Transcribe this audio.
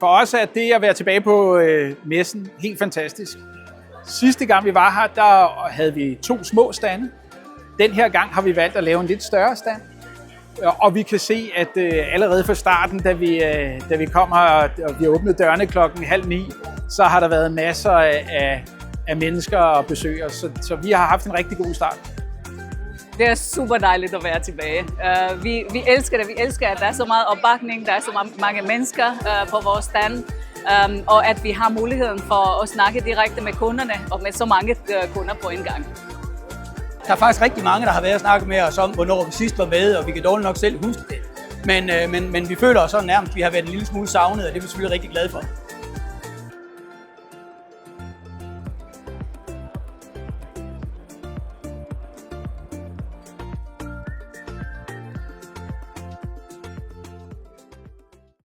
For os er det at være tilbage på messen helt fantastisk. Sidste gang vi var her, der havde vi 2 små stande. Den her gang har vi valgt at lave en lidt større stand. Og vi kan se, at allerede fra starten, da vi kom her, og vi åbnede dørene 8:30, så har der været masser af mennesker og besøgere. Så vi har haft en rigtig god start. Det er super dejligt at være tilbage. Vi elsker det. Vi elsker, at der er så meget opbakning, der er så mange mennesker på vores stand, og at vi har muligheden for at snakke direkte med kunderne og med så mange kunder på en gang. Der er faktisk rigtig mange, der har været og snakket med os om, hvornår vi sidst var med, og vi kan dårligt nok selv huske det. Men vi føler os sådan nærmest, vi har været en lille smule savnet, og det er vi selvfølgelig rigtig glade for.